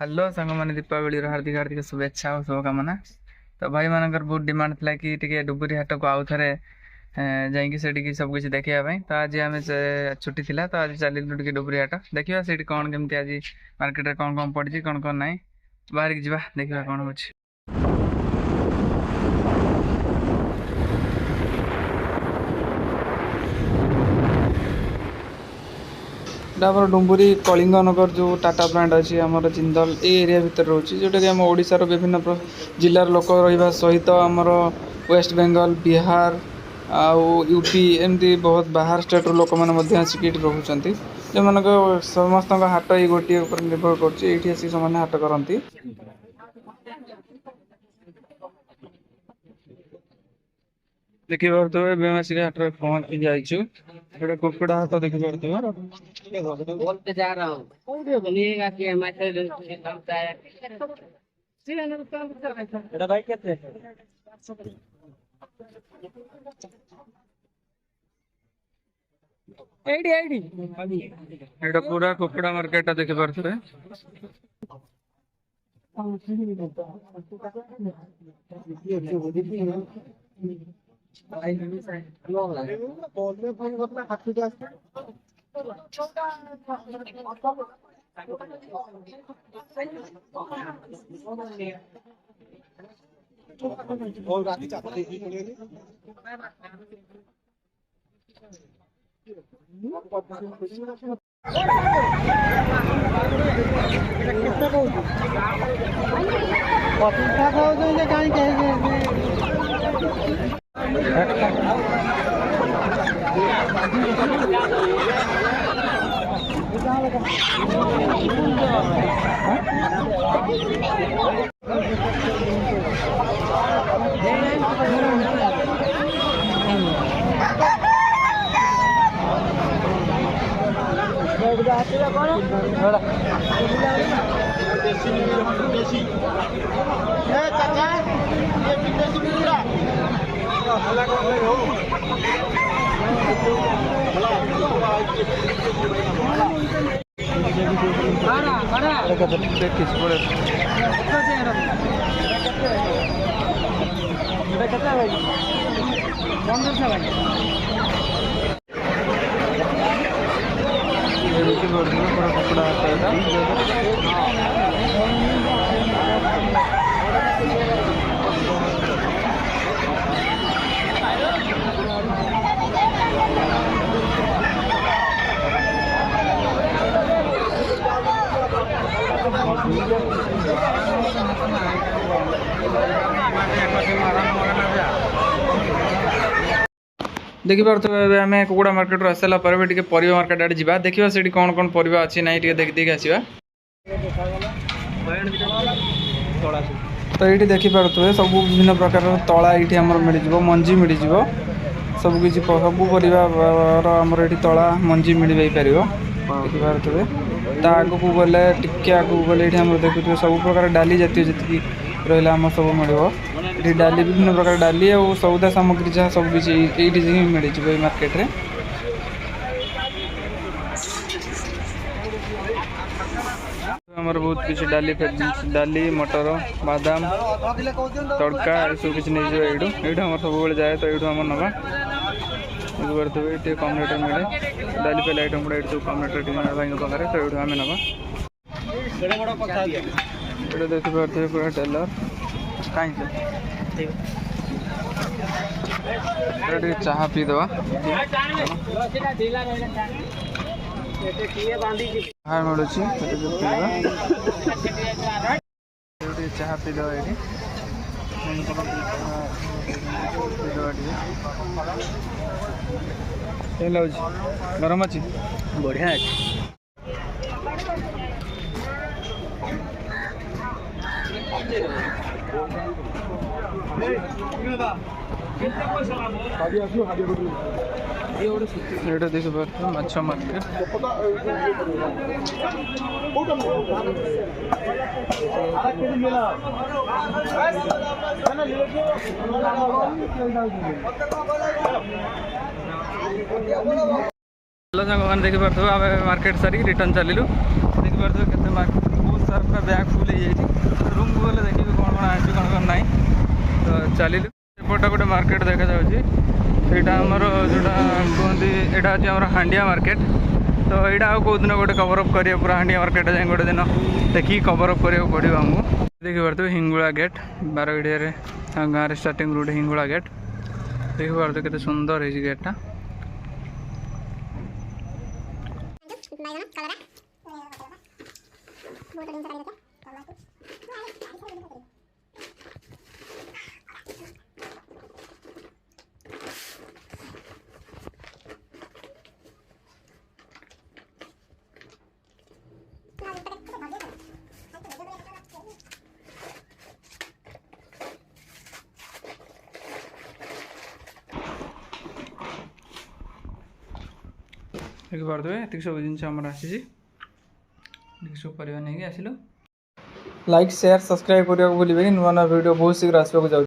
Hello सांग मैंने दीपावली हार्दिक हार्दिक शुभेच्छा और शुभकामना। तो भाई मानकर बहुत डिमांड था कि टिके डुबुरी हाट को आउ थे जाकि सब किसी देखा तो आज आम छुट्टी थिला तो आज चलू टे डुबुरी हाट देखा से कौन केमती आज मार्केट में कौन कौन पड़ी कौन कौन ना बाहर की जा देखा कौन हो। डुबुरी कलिंग नगर जो टाटा प्लांट अच्छी आमर जिंदल ए एरिया भितर रोचे जोटा कि आम ओडिशार विभिन्न जिलार लोक रहा सहित आमर वेस्ट बेंगल बिहार आउ यूपी एमती बहुत बाहर स्टेट लोक मैंने आसिक रोचुं जो मान समस्त हाट ये गोटे निर्भर कर हाट करती। देखिए बेमासी हाट में पहुंची जाइए कुकुड़ा हाट देखिए बोलते जा रहा हूँ बोलिएगा कि हमारे भाई कैसे पूरा कुकुड़ा मार्केट देखी पारे देखी पारे आम कुकुड़ा मार्केट आसारा पर परिवा मार्केट आड़े जा देखा से कौन कौन परिवा अच्छी ना देख देख आसवा। तो ये देखिपे सब विभिन्न प्रकार तला ये मिल मंजी मिल सबकि सब परिवार ये तला मंजी मिल पार देखिपे आग को गले टिके आग को गले ये देखुए सब प्रकार डाली जातीय जी रहा आम सब मिल ये डाली विभिन्न प्रकार डाली और सौदा सामग्री जहाँ सब किसी ये मिल जाए मार्केट रे। हमार बहुत किसी डाली डाली मटर बादाम तड़का सब किसी नहीं ये सब जाए तो ये नवा देखिए कम रेट मिले डाली पहले आइटम गुड़ा सब कम रेट भाई पाखे तो ये आम नवा ये देखिए पूरा टेलर कहीं चाह पी दवा हाँ मिलूँ चाह पी दवा ये लगे गरम अच्छी बढ़िया अच्छी ये देखिए माछ मार्केट हेलो साग मैंने देखिपे मार्केट सारी रिटर्न चलू देखिपे बहुत सारा बैग चलिलु एपटा गोटे मार्केट देखा जाउछि एटा हमर जोटा कहते यहाँ हूँ आम हांडिया मार्केट तो यहाँ आउ कौ दिन गोटे कवर अप करिया पूरा हांडिया मार्केट जाए गोटे दिन देखिए कवर अप करिया पड़ो आमको देखिपे हिंगुला गेट बारगड़िया गाँव स्टार्टिंग रोड हिंगुला गेट देखिपे केते सुंदर है गेटा देखिपे ये सब जिन आसी सब परिवार नहीं आसिलु लाइक शेयर सब्सक्राइब करने को भूलिए नुआ नुआ वीडियो बहुत शीघ्र आसवाक जाऊँ।